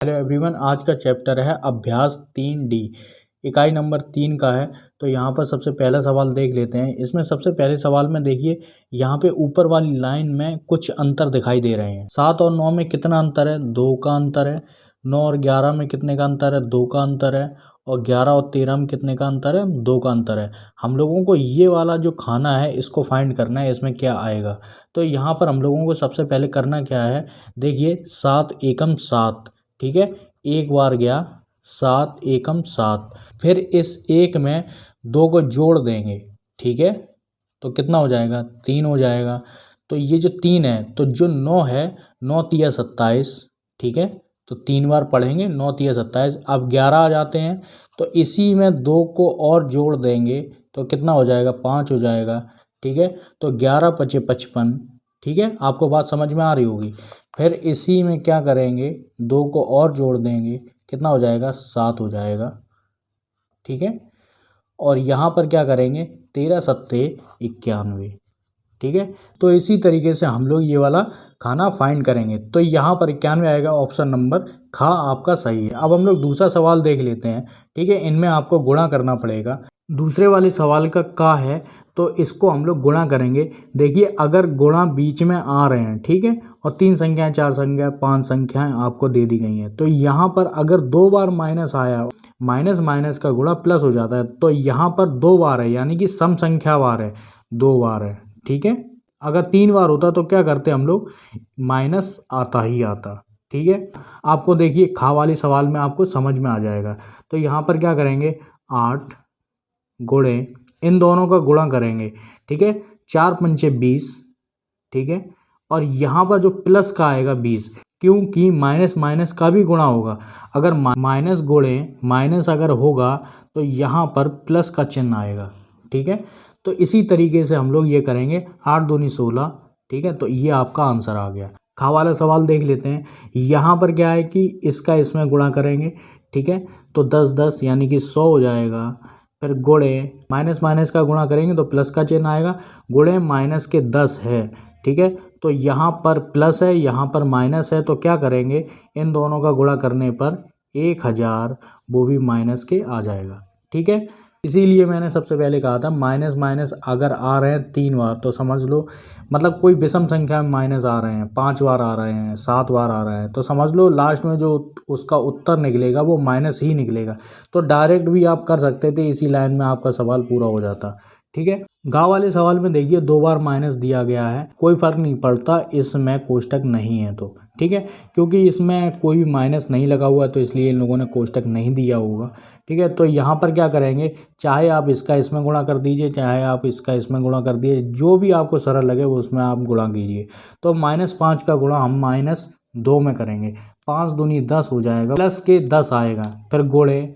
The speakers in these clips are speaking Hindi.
हेलो एवरीवन, आज का चैप्टर है अभ्यास 3D। इकाई नंबर 3 का है। तो यहाँ पर सबसे पहला सवाल देख लेते हैं। इसमें सबसे पहले सवाल में देखिए, यहाँ पे ऊपर वाली लाइन में कुछ अंतर दिखाई दे रहे हैं। 7 और 9 में कितना अंतर है? 2 का अंतर है। 9 और 11 में कितने का अंतर है? 2 का अंतर है। और 11 और 13 में कितने का अंतर है? 2 का अंतर है। हम लोगों को ये वाला जो खाना है इसको फाइंड करना है, इसमें क्या आएगा। तो यहाँ पर हम लोगों को सबसे पहले करना क्या है, देखिए 7 एकम 7, ठीक है। एक बार गया 7 एकम 7, फिर इस एक में 2 को जोड़ देंगे, ठीक है। तो कितना हो जाएगा? 3 हो जाएगा। तो ये जो 3 है, तो जो 9 है, 9 तिया 27, ठीक है। तो 3 बार पढ़ेंगे, 9 तिया 27। अब 11 आ जाते हैं, तो इसी में 2 को और जोड़ देंगे तो कितना हो जाएगा? 5 हो जाएगा, ठीक है। तो 11 पचे 55, ठीक है। आपको बात समझ में आ रही होगी। फिर इसी में क्या करेंगे, 2 को और जोड़ देंगे, कितना हो जाएगा? 7 हो जाएगा, ठीक है। और यहाँ पर क्या करेंगे? 13 सत्ते 91, ठीक है। तो इसी तरीके से हम लोग ये वाला खाना फाइंड करेंगे। तो यहाँ पर 91 आएगा, ऑप्शन नंबर खा आपका सही है। अब हम लोग दूसरा सवाल देख लेते हैं, ठीक है। इनमें आपको गुणा करना पड़ेगा। दूसरे वाले सवाल का है, तो इसको हम लोग गुणा करेंगे। देखिए, अगर गुणा बीच में आ रहे हैं, ठीक है, और 3 संख्याएं, 4 संख्याएं, 5 संख्याएं आपको दे दी गई हैं, तो यहाँ पर अगर 2 बार माइनस आया, माइनस माइनस का गुणा प्लस हो जाता है। तो यहाँ पर 2 बार है, यानी कि सम संख्या बार है, 2 बार है, ठीक है। अगर 3 बार होता तो क्या करते हम लोग? माइनस आता ही आता, ठीक है। आपको देखिए खा वाले सवाल में आपको समझ में आ जाएगा। तो यहाँ पर क्या करेंगे? 8 गुणे, इन दोनों का गुणा करेंगे, ठीक है। 4 पंचे 20, ठीक है। और यहाँ पर जो प्लस का आएगा 20, क्योंकि माइनस माइनस का भी गुणा होगा। अगर माइनस गुणे माइनस अगर होगा तो यहाँ पर प्लस का चिन्ह आएगा, ठीक है। तो इसी तरीके से हम लोग ये करेंगे। 8 दूनी 16, ठीक है। तो ये आपका आंसर आ गया। खा वाला सवाल देख लेते हैं। यहाँ पर क्या है कि इसका इसमें गुणा करेंगे, ठीक है। तो 10 10 यानी कि 100 हो जाएगा। फिर गुणे, माइनस माइनस का गुणा करेंगे तो प्लस का चिन्ह आएगा। गुणे माइनस के 10 है, ठीक है। तो यहाँ पर प्लस है, यहाँ पर माइनस है, तो क्या करेंगे? इन दोनों का गुणा करने पर 1000, वो भी माइनस के आ जाएगा, ठीक है। इसीलिए मैंने सबसे पहले कहा था, माइनस माइनस अगर आ रहे हैं 3 बार तो समझ लो, मतलब कोई विषम संख्या में माइनस आ रहे हैं, 5 बार आ रहे हैं, 7 बार आ रहे हैं, तो समझ लो लास्ट में जो उसका उत्तर निकलेगा वो माइनस ही निकलेगा। तो डायरेक्ट भी आप कर सकते थे, इसी लाइन में आपका सवाल पूरा हो जाता, ठीक है। गाँव वाले सवाल में देखिए 2 बार माइनस दिया गया है, कोई फर्क नहीं पड़ता, इसमें कोष्टक नहीं है तो, ठीक है। क्योंकि इसमें कोई भी माइनस नहीं लगा हुआ है, तो इसलिए इन लोगों ने कोष्टक नहीं दिया होगा, ठीक है। तो यहाँ पर क्या करेंगे? चाहे आप इसका इसमें गुणा कर दीजिए, चाहे आप इसका इसमें गुणा कर दीजिए, जो भी आपको सरल लगे वो उसमें आप गुणा कीजिए। तो -5 का गुणा हम -2 में करेंगे। 5 दूनी 10 हो जाएगा, प्लस के 10 आएगा। फिर गुणे,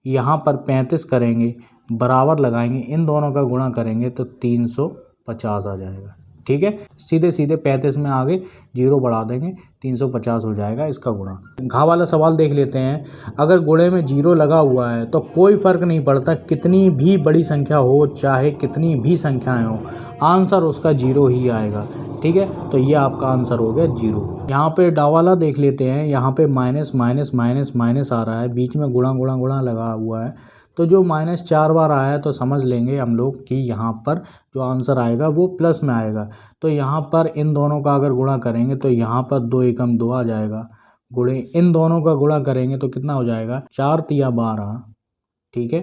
यहाँ पर 35 करेंगे, बराबर लगाएंगे, इन दोनों का गुणा करेंगे तो 350 आ जाएगा, ठीक है। सीधे सीधे 35 में आगे 0 बढ़ा देंगे, 350 हो जाएगा इसका गुणा। घा वाला सवाल देख लेते हैं। अगर गुणे में 0 लगा हुआ है तो कोई फर्क नहीं पड़ता, कितनी भी बड़ी संख्या हो चाहे कितनी भी संख्याएं हो, आंसर उसका 0 ही आएगा, ठीक है। तो ये आपका आंसर हो गया 0। यहाँ पे डा वाला देख लेते हैं। यहाँ पे माइनस माइनस माइनस माइनस आ रहा है, बीच में गुणा गुणा गुणा लगा हुआ है। तो जो -4 बार आया है तो समझ लेंगे हम लोग कि यहाँ पर जो आंसर आएगा वो प्लस में आएगा। तो यहाँ पर इन दोनों का अगर गुणा करेंगे तो यहाँ पर 2 एकम 2 आ जाएगा। गुणे इन दोनों का गुणा करेंगे तो कितना हो जाएगा? 4 तिया 12, ठीक है,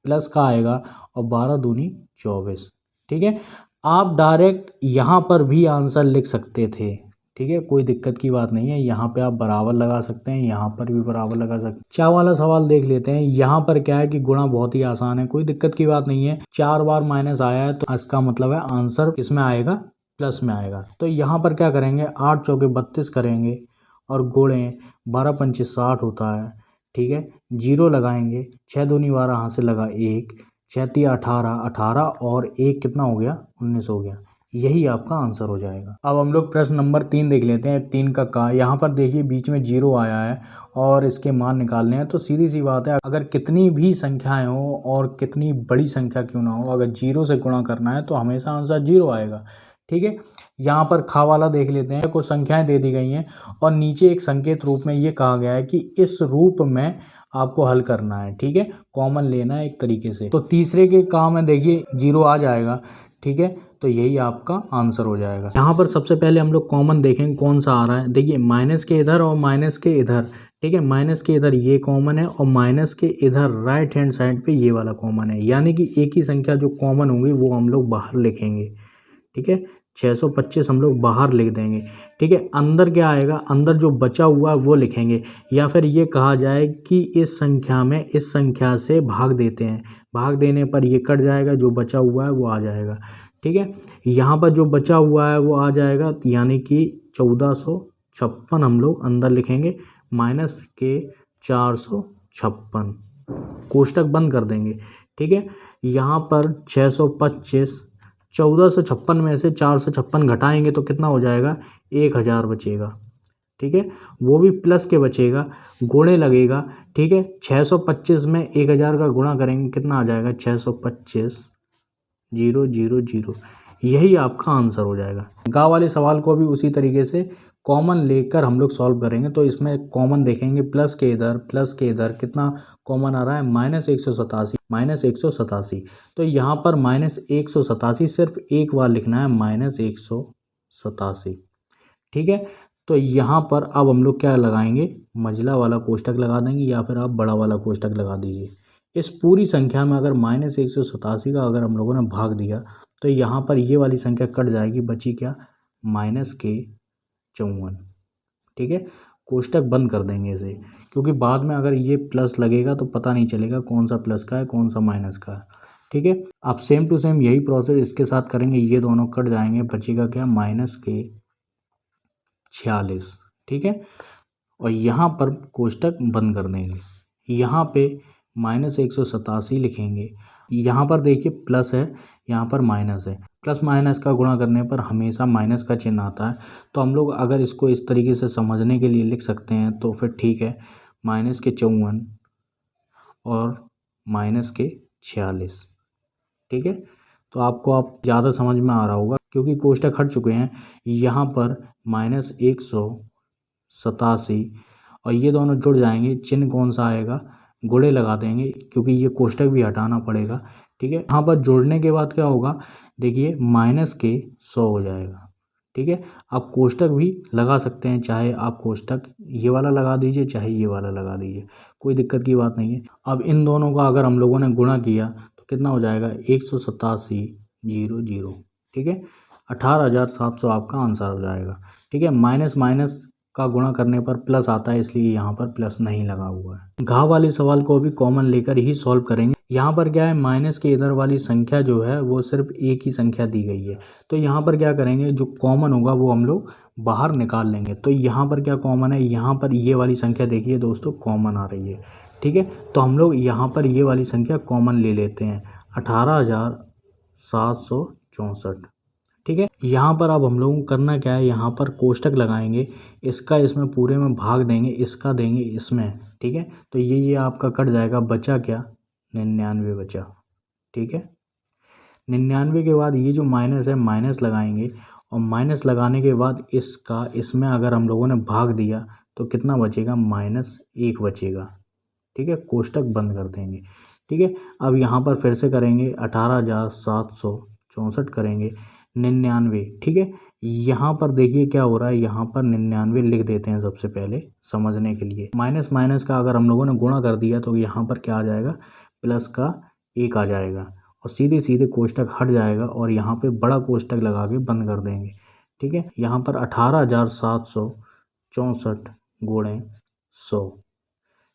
प्लस का आएगा, और 12 दूनी 24, ठीक है। आप डायरेक्ट यहाँ पर भी आंसर लिख सकते थे, ठीक है, कोई दिक्कत की बात नहीं है। यहाँ पे आप बराबर लगा सकते हैं, यहाँ पर भी बराबर लगा सकते हैं। चा वाला सवाल देख लेते हैं। यहाँ पर क्या है कि गुणा बहुत ही आसान है, कोई दिक्कत की बात नहीं है। 4 बार माइनस आया है तो इसका मतलब है आंसर इसमें आएगा, प्लस में आएगा। तो यहाँ पर क्या करेंगे? 8 चौके 32 करेंगे, और गुणे 12 पंचे 60 होता है, ठीक है। 0 लगाएंगे, 6 दूनी 12, यहाँ से लगा 1, 6 तिया 18, 18 और 1 कितना हो गया? 19 हो गया। यही आपका आंसर हो जाएगा। अब हम लोग प्रश्न नंबर 3 देख लेते हैं। 3 का यहाँ पर देखिए बीच में 0 आया है और इसके मान निकालने हैं। तो सीधी सी बात है, अगर कितनी भी संख्याएं हो और कितनी बड़ी संख्या क्यों ना हो, अगर 0 से गुणा करना है तो हमेशा आंसर 0 आएगा, ठीक है। यहाँ पर खा वाला देख लेते हैं, कुछ संख्याएं दे दी गई हैं और नीचे एक संकेत रूप में ये कहा गया है कि इस रूप में आपको हल करना है, ठीक है, कॉमन लेना है एक तरीके से। तो तीसरे के काम में देखिए 0 आ जाएगा, ठीक है, तो यही आपका आंसर हो जाएगा। यहाँ पर सबसे पहले हम लोग कॉमन देखेंगे कौन सा आ रहा है। देखिए माइनस के इधर और माइनस के इधर, ठीक है, माइनस के इधर ये कॉमन है और माइनस के इधर राइट हैंड साइड पे ये वाला कॉमन है, यानी कि एक ही संख्या जो कॉमन होंगी वो हम लोग बाहर लिखेंगे, ठीक है। 625 हम लोग बाहर लिख देंगे, ठीक है। अंदर क्या आएगा, अंदर जो बचा हुआ है वो लिखेंगे, या फिर ये कहा जाए कि इस संख्या में इस संख्या से भाग देते हैं, भाग देने पर ये कट जाएगा, जो बचा हुआ है वो आ जाएगा, ठीक है। यहाँ पर जो बचा हुआ है वो आ जाएगा, यानी कि 1456 हम लोग अंदर लिखेंगे, माइनस के 456, कोष्टक बंद कर देंगे, ठीक है। यहाँ पर 625, 1456 में से 456 घटाएंगे तो कितना हो जाएगा, 1000 बचेगा, ठीक है, वो भी प्लस के बचेगा, गुणे लगेगा, ठीक है। 625 में 1000 का गुणा करेंगे कितना आ जाएगा, 625 0 0 0, यही आपका आंसर हो जाएगा। गा वाले सवाल को भी उसी तरीके से कॉमन लेकर हम लोग सॉल्व करेंगे। तो इसमें कॉमन देखेंगे, प्लस के इधर कितना कॉमन आ रहा है, -187, -187। तो यहाँ पर -187 सिर्फ एक बार लिखना है, -187, ठीक है। तो यहाँ पर अब हम लोग क्या लगाएंगे, मझला वाला कोष्टक लगा देंगे, या फिर आप बड़ा वाला कोष्टक लगा दीजिए। इस पूरी संख्या में अगर -187 का अगर हम लोगों ने भाग दिया तो यहाँ पर ये वाली संख्या कट जाएगी, बची क्या, -54, ठीक है। कोष्टक बंद कर देंगे इसे, क्योंकि बाद में अगर ये प्लस लगेगा तो पता नहीं चलेगा कौन सा प्लस का है कौन सा माइनस का है, ठीक है। आप सेम टू सेम यही प्रोसेस इसके साथ करेंगे, ये दोनों कट जाएंगे, बचेगा क्या, -46, ठीक है। और यहाँ पर कोष्टक बंद कर देंगे, यहाँ पे -187 लिखेंगे, यहाँ पर देखिए प्लस है, यहाँ पर माइनस है, प्लस माइनस का गुणा करने पर हमेशा माइनस का चिन्ह आता है। तो हम लोग अगर इसको इस तरीके से समझने के लिए लिख सकते हैं तो फिर ठीक है, -54 और -46, ठीक है। तो आपको आप ज़्यादा समझ में आ रहा होगा क्योंकि कोष्टक हट चुके हैं। यहाँ पर -187 और ये दोनों जुड़ जाएंगे, चिन्ह कौन सा आएगा, गुणे लगा देंगे, क्योंकि ये कोष्टक भी हटाना पड़ेगा, ठीक है। यहाँ पर जोड़ने के बाद क्या होगा, देखिए -100 हो जाएगा, ठीक है। आप कोष्टक भी लगा सकते हैं, चाहे आप कोष्टक ये वाला लगा दीजिए, चाहे ये वाला लगा दीजिए, कोई दिक्कत की बात नहीं है। अब इन दोनों का अगर हम लोगों ने गुणा किया तो कितना हो जाएगा, 187 0 0, ठीक है। 18,700 आपका आंसर हो जाएगा, ठीक है। माइनस माइनस का गुणा करने पर प्लस आता है, इसलिए यहाँ पर प्लस नहीं लगा हुआ है। घाव वाले सवाल को भी कॉमन लेकर ही सॉल्व करेंगे। यहाँ पर क्या है, माइनस के इधर वाली संख्या जो है वो सिर्फ एक ही संख्या दी गई है, तो यहाँ पर क्या करेंगे, जो कॉमन होगा वो हम लोग बाहर निकाल लेंगे। तो यहाँ पर क्या कॉमन है, यहाँ पर ये वाली संख्या देखिए दोस्तों कॉमन आ रही है, ठीक है। तो हम लोग यहाँ पर ये वाली संख्या कॉमन ले लेते हैं, 18,764, ठीक है। यहाँ पर अब हम लोगों को करना क्या है, यहाँ पर कोष्टक लगाएंगे, इसका इसमें पूरे में भाग देंगे, इसका देंगे इसमें, ठीक है। तो ये आपका कट जाएगा, बचा क्या, 99 बचा, ठीक है। 99 के बाद ये जो माइनस है माइनस लगाएंगे, और माइनस लगाने के बाद इसका इसमें अगर हम लोगों ने भाग दिया तो कितना बचेगा, -1 बचेगा, ठीक है। कोष्टक बंद कर देंगे, ठीक है। अब यहाँ पर फिर से करेंगे, 18,764 करेंगे, 99, ठीक है। यहाँ पर देखिए क्या हो रहा है, यहाँ पर 99 लिख देते हैं सबसे पहले समझने के लिए। माइनस माइनस का अगर हम लोगों ने गुणा कर दिया तो यहाँ पर क्या आ जाएगा, प्लस का 1 आ जाएगा, और सीधे सीधे कोष्टक हट जाएगा, और यहाँ पे बड़ा कोष्टक लगा के बंद कर देंगे, ठीक है। यहाँ पर 18,764 गुणे 100,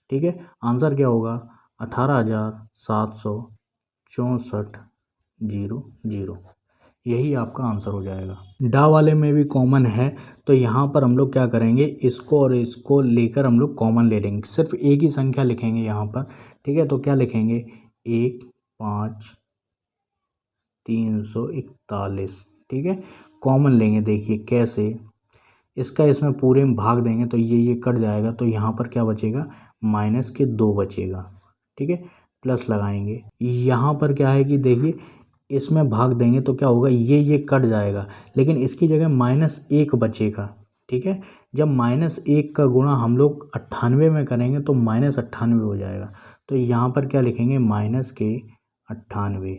ठीक है। आंसर क्या होगा, 18,764 0 0, यही आपका आंसर हो जाएगा। डा वाले में भी कॉमन है, तो यहाँ पर हम लोग क्या करेंगे, इसको और इसको लेकर हम लोग कॉमन ले लेंगे, सिर्फ एक ही संख्या लिखेंगे यहाँ पर, ठीक है। तो क्या लिखेंगे, 1,5,341, ठीक है। कॉमन लेंगे, देखिए कैसे, इसका इसमें पूरे में भाग देंगे तो ये कट जाएगा, तो यहाँ पर क्या बचेगा, -2 बचेगा, ठीक है। प्लस लगाएंगे, यहाँ पर क्या है कि देखिए इसमें भाग देंगे तो क्या होगा, ये कट जाएगा, लेकिन इसकी जगह -1 बचेगा। ठीक है, जब -1 का गुणा हम लोग 98 में करेंगे तो -98 हो जाएगा। तो यहाँ पर क्या लिखेंगे, -98।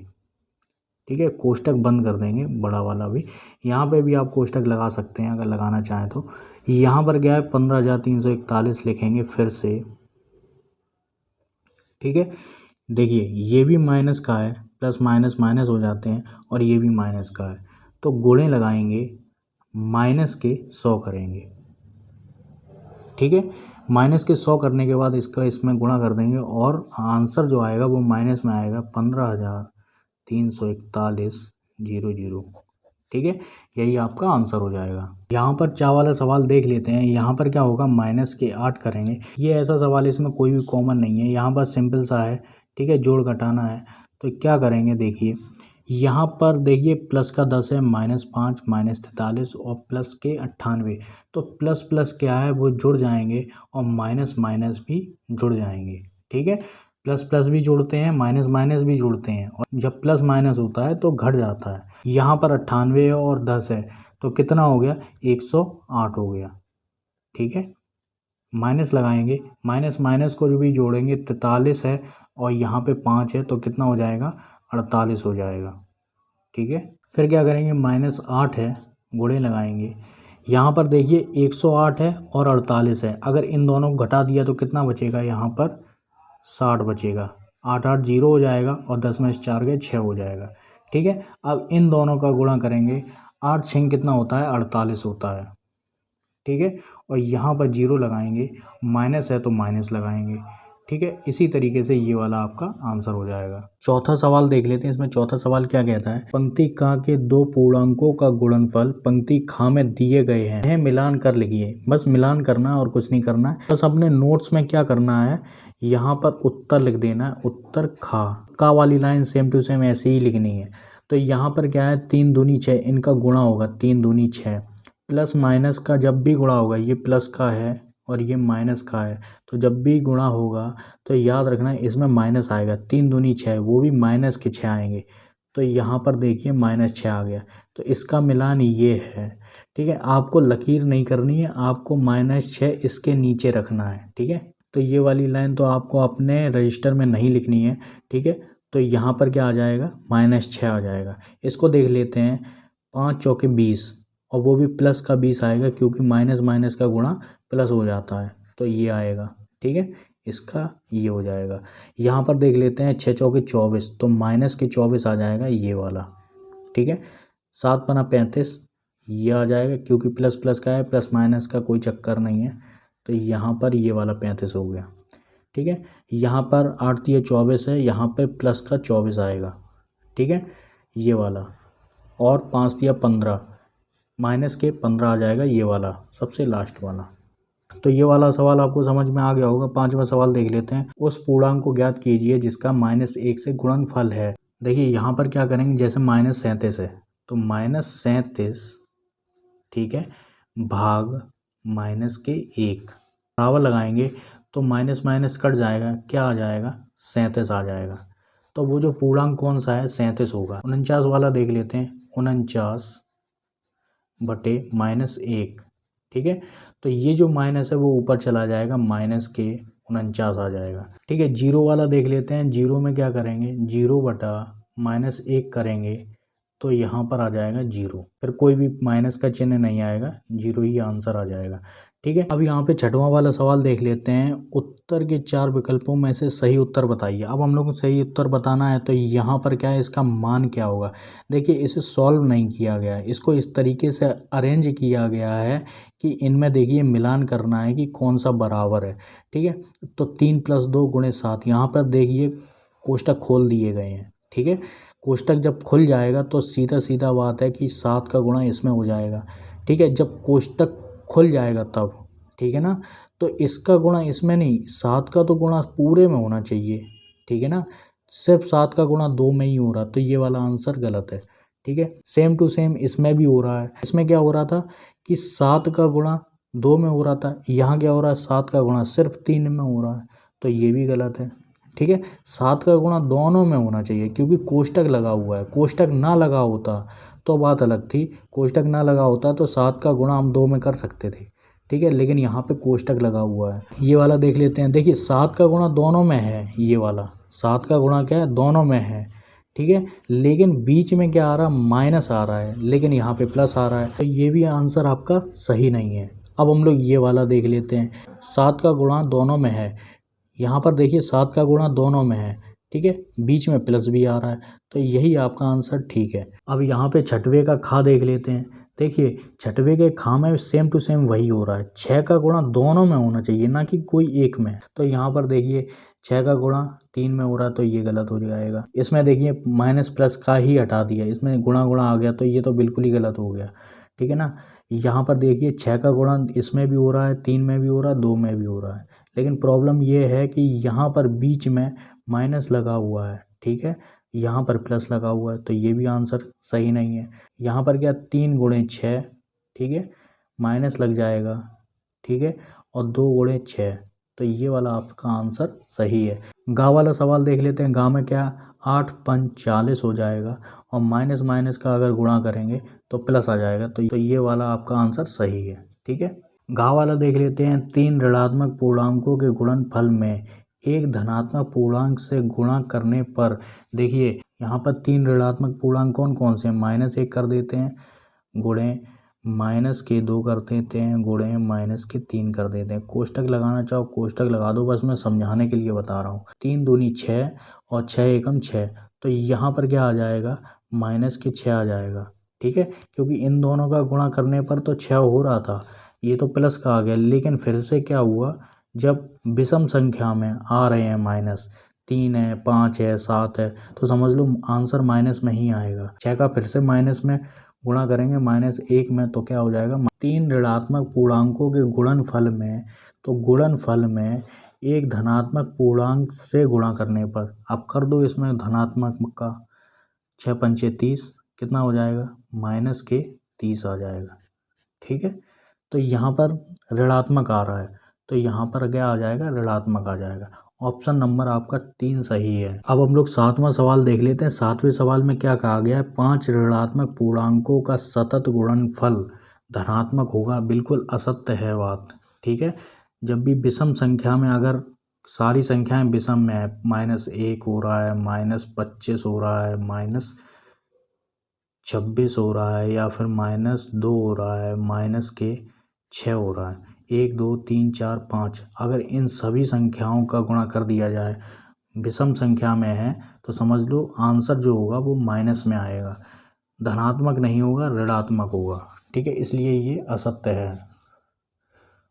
ठीक है, कोष्टक बंद कर देंगे बड़ा वाला भी। यहाँ पे भी आप कोष्टक लगा सकते हैं अगर लगाना चाहें तो। यहाँ पर क्या है, 15,341 लिखेंगे फिर से। ठीक है, देखिए ये भी माइनस का है, प्लस माइनस माइनस हो जाते हैं, और ये भी माइनस का है, तो गुणे लगाएंगे, माइनस के 100 करेंगे। ठीक है, माइनस के 100 करने के बाद इसका इसमें गुणा कर देंगे, और आंसर जो आएगा वो माइनस में आएगा 15,341,00। ठीक है, यही आपका आंसर हो जाएगा। यहाँ पर चा वाला सवाल देख लेते हैं। यहाँ पर क्या होगा, -8 करेंगे। ये ऐसा सवाल, इसमें कोई भी कॉमन नहीं है, यहाँ पर सिंपल सा है। ठीक है, जोड़ घटाना है तो क्या करेंगे, देखिए यहाँ पर देखिए प्लस का 10 है, -5 -43 और प्लस के 98। तो प्लस प्लस क्या है वो जुड़ जाएंगे, और माइनस माइनस भी जुड़ जाएंगे। ठीक है, प्लस प्लस भी जुड़ते हैं, माइनस माइनस भी जुड़ते हैं, और जब प्लस माइनस होता है तो घट जाता है। यहाँ पर 98 और 10 है तो कितना हो गया, 108 हो गया। ठीक है, माइनस लगाएंगे, माइनस माइनस को जो भी जोड़ेंगे 43 है, और यहाँ पे 5 है तो कितना हो जाएगा, 48 हो जाएगा। ठीक है, फिर क्या करेंगे, -8 है, गुणे लगाएंगे। यहाँ पर देखिए 108 है और 48 है, अगर इन दोनों को घटा दिया तो कितना बचेगा, यहाँ पर 60 बचेगा। 8 8 0 हो जाएगा, और 10 में से 4 गए 6 हो जाएगा। ठीक है, अब इन दोनों का गुणा करेंगे, 8 6 कितना होता है, 48 होता है। ठीक है, और यहाँ पर 0 लगाएंगे, माइनस है तो माइनस लगाएंगे। ठीक है, इसी तरीके से ये वाला आपका आंसर हो जाएगा। चौथा सवाल देख लेते हैं। इसमें चौथा सवाल क्या कहता है, पंक्ति का के दो पूर्णांकों का गुणनफल पंक्ति खा में दिए गए हैं, इन्हें मिलान कर लिखिए। बस मिलान करना है और कुछ नहीं करना है। बस अपने नोट्स में क्या करना है, यहाँ पर उत्तर लिख देना है, उत्तर खा। का वाली लाइन सेम टू सेम ऐसे ही लिखनी है। तो यहाँ पर क्या है, 3 दूनी 6, इनका गुणा होगा 3 दूनी 6, प्लस माइनस का जब भी गुणा होगा, ये प्लस का है और ये माइनस का है, तो जब भी गुणा होगा तो याद रखना इसमें माइनस आएगा। 3 दूनी 6, वो भी माइनस के 6 आएंगे। तो यहाँ पर देखिए -6 आ गया, तो इसका मिलान ये है। ठीक है, आपको लकीर नहीं करनी है, आपको -6 इसके नीचे रखना है। ठीक है, तो ये वाली लाइन तो आपको अपने रजिस्टर में नहीं लिखनी है। ठीक है, तो यहाँ पर क्या आ जाएगा, -6 आ जाएगा। इसको देख लेते हैं, 5 चौके 20, और वो भी प्लस का 20 आएगा, क्योंकि माइनस माइनस का गुणा प्लस हो जाता है, तो ये आएगा। ठीक है, इसका ये हो जाएगा। यहाँ पर देख लेते हैं, 6 चौके 24, तो माइनस के 24 आ जाएगा ये वाला। ठीक है, 7 पना 35, ये आ जाएगा, क्योंकि प्लस प्लस का है, प्लस माइनस का कोई चक्कर नहीं है, तो यहाँ पर ये वाला 35 हो गया। ठीक है, यहाँ पर 8 तिया 24 है, यहाँ पर प्लस का 24 आएगा। ठीक है, ये वाला, और 5 तिया 15, माइनस के 15 आ जाएगा, ये वाला सबसे लास्ट वाला। तो ये वाला सवाल आपको समझ में आ गया होगा। 5वां सवाल देख लेते हैं। उस पूर्णांक को ज्ञात कीजिए जिसका -1 से गुणनफल है। देखिए यहाँ पर क्या करेंगे, जैसे -37 है तो -37, ठीक है, भाग -1 बराबर लगाएंगे, तो माइनस माइनस कट जाएगा, क्या आ जाएगा, 37 आ जाएगा। तो वो जो पूर्णांक कौन सा है, 37 होगा। 49 वाला देख लेते हैं, 49/-1। ठीक है, तो ये जो माइनस है वो ऊपर चला जाएगा, माइनस के 49 आ जाएगा। ठीक है, 0 वाला देख लेते हैं। 0 में क्या करेंगे, 0/-1 करेंगे, तो यहाँ पर आ जाएगा 0, फिर कोई भी माइनस का चिन्ह नहीं आएगा, 0 ही आंसर आ जाएगा। ठीक है, अब यहाँ पे 6वां वाला सवाल देख लेते हैं। उत्तर के 4 विकल्पों में से सही उत्तर बताइए। अब हम लोग को सही उत्तर बताना है, तो यहाँ पर क्या है, इसका मान क्या होगा। देखिए इसे सॉल्व नहीं किया गया है, इसको इस तरीके से अरेंज किया गया है कि इनमें देखिए मिलान करना है कि कौन सा बराबर है। ठीक है, तो 3 + 2 × 7, यहाँ पर देखिए कोष्टक खोल दिए गए हैं। ठीक है, कोष्टक जब खुल जाएगा तो सीधा सीधा बात है कि 7 का गुणा इसमें हो जाएगा। ठीक है, जब कोष्टक खुल जाएगा तब, ठीक है ना, तो इसका गुणा इसमें नहीं, 7 का तो गुणा पूरे में होना चाहिए। ठीक है ना, सिर्फ 7 का गुणा 2 में ही हो रहा, तो ये वाला आंसर गलत है। ठीक है, सेम टू सेम इसमें भी हो रहा है। इसमें क्या हो रहा था कि 7 का गुणा 2 में हो रहा था, यहाँ क्या हो रहा है, 7 का गुणा सिर्फ 3 में हो रहा है, तो ये भी गलत है। ठीक है। 7 का गुणा दोनों में होना चाहिए क्योंकि कोष्टक लगा हुआ है। कोष्टक ना लगा होता तो बात अलग थी, कोष्टक ना लगा होता तो 7 का गुणा हम 2 में कर सकते थे, ठीक है। लेकिन यहाँ पे कोष्टक लगा हुआ है। ये वाला देख लेते हैं। देखिए 7 का गुणा दोनों में है, ये वाला 7 का गुणा क्या है, दोनों में है, ठीक है। लेकिन बीच में क्या आ रहा है, माइनस आ रहा है, लेकिन यहाँ पे प्लस आ रहा है, तो ये भी आंसर आपका सही नहीं है। अब हम लोग ये वाला देख लेते हैं। 7 का गुणा दोनों में है, यहाँ पर देखिए 7 का गुणा दोनों में है, ठीक है, बीच में प्लस भी आ रहा है, तो यही आपका आंसर ठीक है। अब यहाँ पे छठवे का खा देख लेते हैं। देखिए छठवे के खा में सेम टू सेम वही हो रहा है। 6 का गुणा दोनों में होना चाहिए, ना कि कोई एक में। तो यहाँ पर देखिए 6 का गुणा 3 में हो रहा है, तो ये गलत हो जाएगा। इसमें देखिए माइनस प्लस का ही हटा दिया, इसमें गुणा गुणा आ गया, तो ये तो बिल्कुल ही गलत हो गया, ठीक है ना। यहाँ पर देखिए 6 का गुणा इसमें भी हो रहा है, 3 में भी हो रहा है, 2 में भी हो रहा है, लेकिन प्रॉब्लम ये है कि यहाँ पर बीच में माइनस लगा हुआ है, ठीक है, यहाँ पर प्लस लगा हुआ है, तो ये भी आंसर सही नहीं है। यहाँ पर क्या 3 गुणे 6, ठीक है, माइनस लग जाएगा, ठीक है, और 2 गुणे 6, तो ये वाला आपका आंसर सही है। गाँव वाला सवाल देख लेते हैं। गाँव में क्या 8 पंच 40 हो जाएगा, और माइनस माइनस का अगर गुणा करेंगे तो प्लस आ जाएगा, तो ये वाला आपका आंसर सही है, ठीक है। घाव वाला देख लेते हैं। 3 ऋणात्मक पूर्णांकों के गुणनफल में एक धनात्मक पूर्णांक से गुणा करने पर, देखिए यहाँ पर 3 ऋणात्मक पूर्णांक कौन कौन से हैं, -1 कर देते हैं, गुणे -2 कर देते हैं, गुणे -3 कर देते हैं। कोष्टक लगाना चाहो कोष्टक लगा दो, बस मैं समझाने के लिए बता रहा हूँ। 3 दूनी 6 और 6 एकम 6, तो यहाँ पर क्या आ जाएगा, -6 आ जाएगा, ठीक है, क्योंकि इन दोनों का गुणा करने पर तो 6 हो रहा था, ये तो प्लस का आ गया, लेकिन फिर से क्या हुआ, जब विषम संख्या में आ रहे हैं माइनस, 3 है, 5 है, 7 है, तो समझ लो आंसर माइनस में ही आएगा। 6 का फिर से माइनस में गुणा करेंगे -1 में, तो क्या हो जाएगा, 3 ऋणात्मक पूर्णांकों के गुणनफल में, तो गुणनफल में एक धनात्मक पूर्णांक से गुणा करने पर, आप कर दो इसमें धनात्मक का, 6 पंचे 30, कितना हो जाएगा, -30 आ जाएगा, ठीक है। तो यहाँ पर ऋणात्मक आ रहा है, तो यहाँ पर क्या आ जाएगा, ऋणात्मक आ जाएगा। ऑप्शन नंबर आपका 3 सही है। अब हम लोग 7वां सवाल देख लेते हैं। 7वें सवाल में क्या कहा गया है, 5 ऋणात्मक पूर्णांकों का सतत गुणनफल धनात्मक होगा। बिल्कुल असत्य है बात, ठीक है। जब भी विषम संख्या में, अगर सारी संख्याएं विषम में है, -1 हो रहा है, -25 हो रहा है, -26 हो रहा है, या फिर -2 हो रहा है, -6 हो रहा है, 1 2 3 4 5, अगर इन सभी संख्याओं का गुणा कर दिया जाए, विषम संख्या में है, तो समझ लो आंसर जो होगा वो माइनस में आएगा, धनात्मक नहीं होगा, ऋणात्मक होगा, ठीक है, इसलिए ये असत्य है।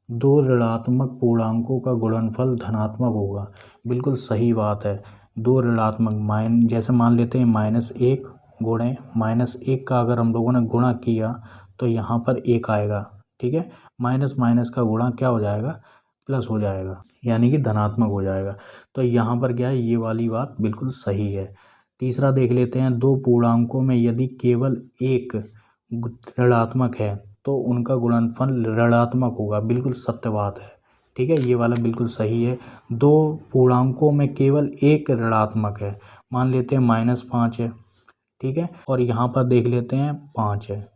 2 ऋणात्मक पूर्णांकों का गुणनफल धनात्मक होगा, बिल्कुल सही बात है। 2 ऋणात्मक जैसे मान लेते हैं -1 गुणे -1 का अगर हम लोगों ने गुणा किया तो यहाँ पर 1 आएगा, ठीक है, माइनस माइनस का गुणा क्या हो जाएगा, प्लस हो जाएगा, यानी कि धनात्मक हो जाएगा। तो यहाँ पर क्या है, ये वाली बात बिल्कुल सही है। तीसरा देख लेते हैं। 2 पूर्णांकों में यदि केवल एक ऋणात्मक है तो उनका गुणनफल ऋणात्मक होगा, बिल्कुल सत्य बात है, ठीक है, ये वाला बिल्कुल सही है। 2 पूर्णांकों में केवल एक ऋणात्मक है, मान लेते हैं -5 है, ठीक है, और यहाँ पर देख लेते हैं 5 है,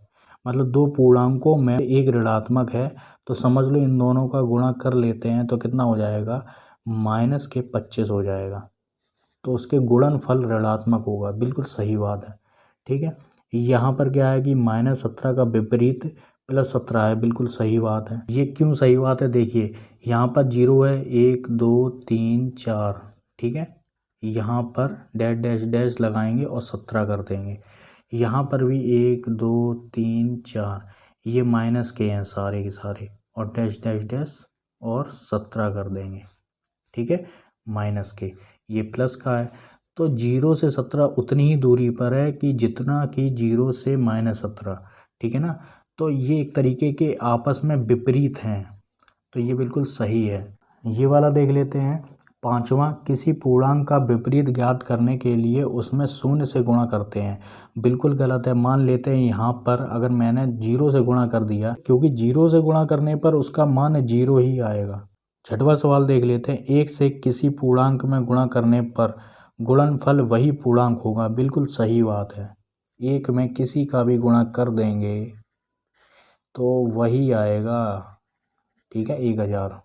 मतलब 2 पूर्णांकों में एक ऋणात्मक है, तो समझ लो इन दोनों का गुणा कर लेते हैं तो कितना हो जाएगा, -25 हो जाएगा, तो उसके गुणनफल ऋणात्मक होगा, बिल्कुल सही बात है, ठीक है। यहाँ पर क्या है कि -17 का विपरीत +17 है, बिल्कुल सही बात है। ये क्यों सही बात है, देखिए यहाँ पर 0 है, 1 2 3 4, ठीक है, यहाँ पर डैश डैश डैश लगाएंगे और 17 कर देंगे। यहाँ पर भी 1 2 3 4, ये माइनस के हैं सारे के सारे, और डैश डैश डैश और 17 कर देंगे, ठीक है, माइनस के, ये प्लस का है, तो 0 से 17 उतनी ही दूरी पर है कि जितना कि 0 से -17, ठीक है ना। तो ये एक तरीके के आपस में विपरीत हैं, तो ये बिल्कुल सही है। ये वाला देख लेते हैं। 5वां, किसी पूर्णांक का विपरीत ज्ञात करने के लिए उसमें 0 से गुणा करते हैं, बिल्कुल गलत है। मान लेते हैं यहाँ पर अगर मैंने 0 से गुणा कर दिया, क्योंकि 0 से गुणा करने पर उसका मान 0 ही आएगा, छठवां सवाल देख लेते हैं। एक से किसी पूर्णांक में गुणा करने पर गुणनफल वही पूर्णांक होगा। बिल्कुल सही बात है। एक में किसी का भी गुणा कर देंगे तो वही आएगा। ठीक है, 1000।